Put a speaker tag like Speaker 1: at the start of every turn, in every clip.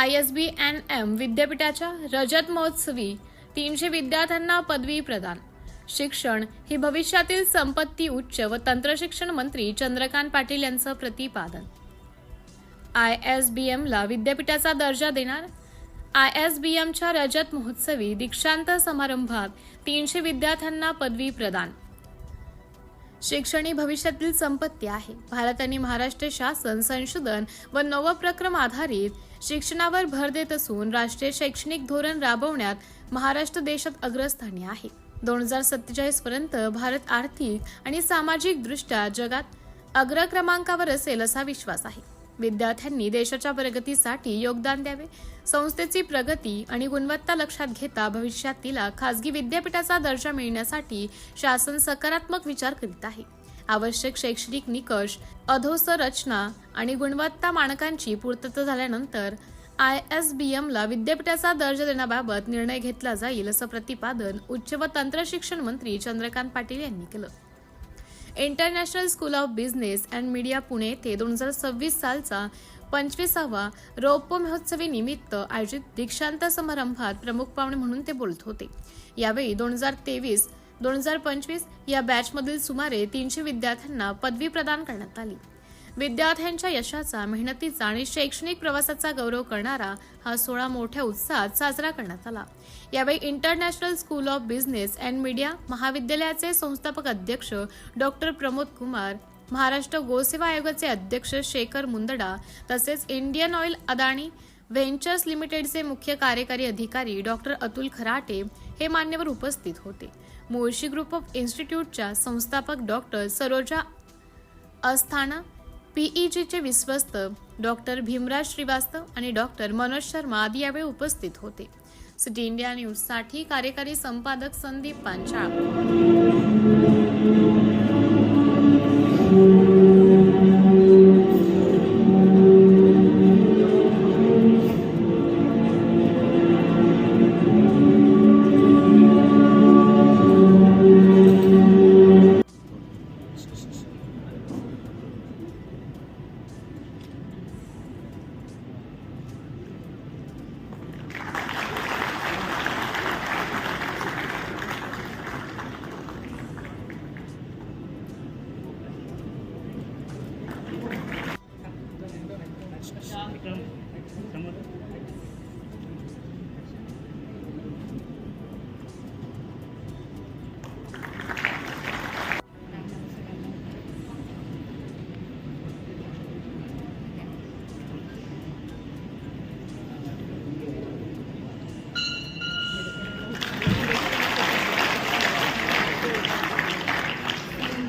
Speaker 1: ISBNM विद्यापीठाच्या रजत महोत्सवी 300 विद्यार्थ्यांना पदवी प्रदान। शिक्षण ही भविष्यातील संपत्ती उच्च व तंत्रशिक्षण मंत्री चंद्रकांत पाटील यांचं प्रतिपादन। ISBMला विद्यापीठाचा दर्जा देणार। ISBMच्या रजत महोत्सवी दीक्षांत समारंभात 300 विद्यार्थ्यांना पदवी प्रदान। शिक्षण ही भविष्यातील संपत्ती आहे। भारत आणि महाराष्ट्र शासन संशोधन व नवोपक्रम आधारित शिक्षणावर भर देत असून राष्ट्रीय शैक्षणिक धोरण राबवण्यात महाराष्ट्र देशात अग्रस्थानी आहे। 2047 पर्यंत भारत आर्थिक आणि सामाजिक दृष्ट्या जगात अग्रक्रमांकावर असेल असा विश्वास आहे। विद्यार्थ्यांनी देशाच्या प्रगतीसाठी योगदान द्यावे। संस्थेची प्रगती आणि गुणवत्ता लक्षात घेता भविष्यात तिला खासगी विद्यापीठाचा दर्जा मिळण्यासाठी शासन सकारात्मक विचार करीत आहे। आवश्यक शैक्षणिक निकष, अधोसंरचना आणि गुणवत्ता मानकांची पूर्तता झाल्यानंतर ISBMला विद्यापीठाचा दर्जा देण्याबाबत निर्णय घेतला जाईल असं प्रतिपादन उच्च व तंत्रशिक्षण मंत्री चंद्रकांत पाटील यांनी केलं। International school of business and media Pune येथे 2026 सालचा 25वा रौप्य महोत्सवी निमित्त आयोजित दीक्षांत समारंभात प्रमुख पाहुणे म्हणून ते बोलत होते। यावेळी 2023-2025 या बॅचमधील सुमारे 300 विद्यार्थ्यांना पदवी प्रदान करण्यात आली। विद्यार्थ्यांच्या यशाचा, मेहनतीचा आणि शैक्षणिक प्रवासाचा गौरव करणारा हा सोहळा मोठ्या उत्साहात साजरा करण्यात आला। यावेळी international school of business and media महाविद्यालयाचे संस्थापक अध्यक्ष डॉक्टर प्रमोद कुमार, महाराष्ट्र गोसेवा आयोगाचे अध्यक्ष शेखर मुंदडा तसेच इंडियन ऑइल अदानी व्हेंचर्स लिमिटेडचे मुख्य कार्यकारी अधिकारी डॉक्टर अतुल खराटे हे मान्यवर उपस्थित होते। मुळशी ग्रुप ऑफ इन्स्टिट्यूटच्या संस्थापक डॉक्टर सरोजा अस्थाना, PEGचे विश्वस्त डॉक्टर भीमराज श्रीवास्तव आणि डॉक्टर मनोज शर्मा आदी यावेळी उपस्थित होते। सिटी इंडिया न्यूजसाठी कार्यकारी संपादक Sandeep Panchal.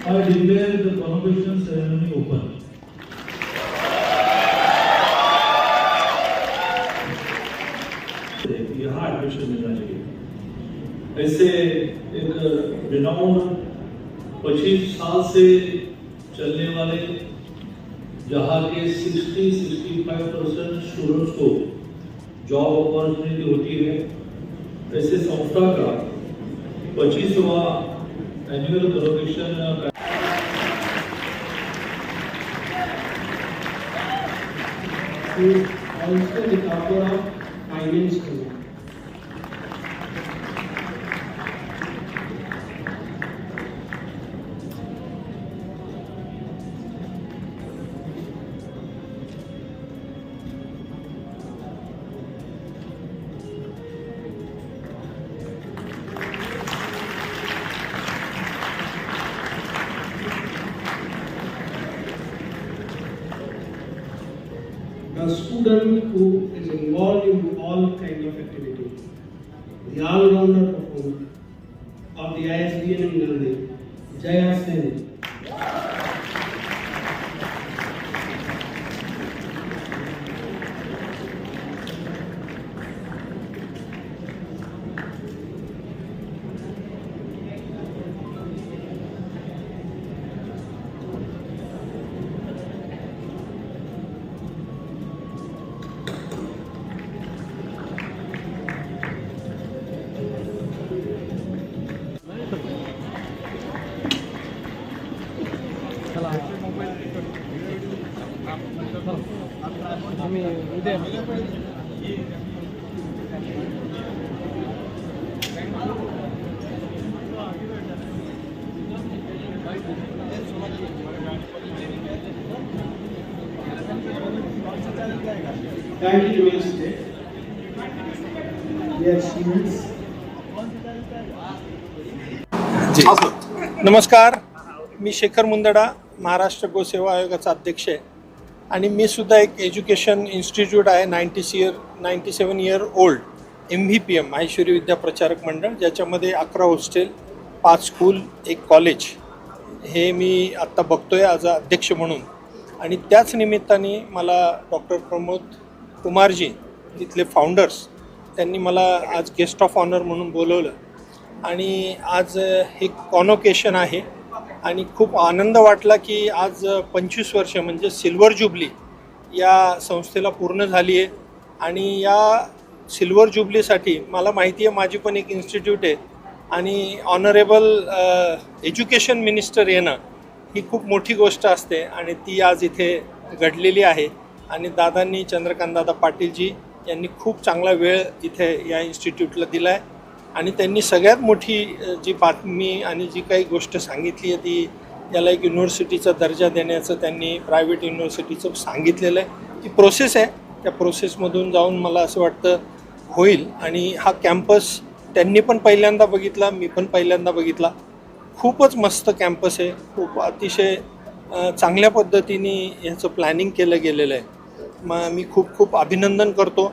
Speaker 2: I declare the convocation ceremony open. यहाँ एडमिशन मिलना चाहिए। ऐसे एक रिनाउंड 25 साल से चलने वाले जहाँ के 60-65% स्टूडेंट्स को जॉब अपॉर्चुनिटी होती है, ऐसे संस्था का 25वां annual convocation also the cover of finance committee. A student who is involved in all kinds of activity, the all-rounder performer of the ISBN in Nandi, Jaya Sen.
Speaker 3: आम्ही उद्या
Speaker 2: Thank you, Mr. Yes, students.
Speaker 3: नमस्कार, मी शेखर मुंदडा, महाराष्ट्र गोसेवा आयोगाचा अध्यक्ष आहे आणि मी सुद्धा एक education institute आहे 97 इयर ओल्ड MVPM माहेश्वरी विद्या प्रचारक मंडळ, ज्याच्यामध्ये 11 हॉस्टेल, 5 स्कूल, 1 कॉलेज हे मी आत्ता बघतोय ॲज अ अध्यक्ष म्हणून. आणि त्याच निमित्ताने मला डॉक्टर प्रमोद कुमारजी इथले फाउंडर्स त्यांनी मला आज गेस्ट ऑफ ऑनर म्हणून बोलवलं आणि आज हे कॉनोकेशन आहे आणि खूप आनंद वाटला की आज 25 वर्ष म्हणजे सिल्वर जुबली या संस्थेला पूर्ण झाली आहे. आणि या सिल्वर जुबलीसाठी मला माहिती आहे माझी पण एक इन्स्टिट्यूट आहे आणि ऑनरेबल एज्युकेशन मिनिस्टर येणं ही खूप मोठी गोष्ट असते आणि ती आज इथे घडलेली आहे. आणि दादांनी, चंद्रकांत दादा पाटीलजी यांनी खूप चांगला वेळ इथे या इन्स्टिट्यूटला दिला आहे आणि त्यांनी सगळ्यात मोठी जी बातमी आणि जी काही गोष्ट सांगितली आहे ती याला एक युनिव्हर्सिटीचा दर्जा देण्याचं त्यांनी प्रायव्हेट युनिव्हर्सिटीचं सांगितलेलं आहे. ती प्रोसेस आहे, त्या प्रोसेसमधून जाऊन मला असं वाटतं होईल. आणि हा कॅम्पस त्यांनी पण पहिल्यांदा बघितला, मी पण पहिल्यांदा बघितला. खूपच मस्त कॅम्पस आहे, खूप अतिशय चांगल्या पद्धतीने ह्याचं प्लॅनिंग केलं गेलेलं आहे. मी खूप खूप अभिनंदन करतो.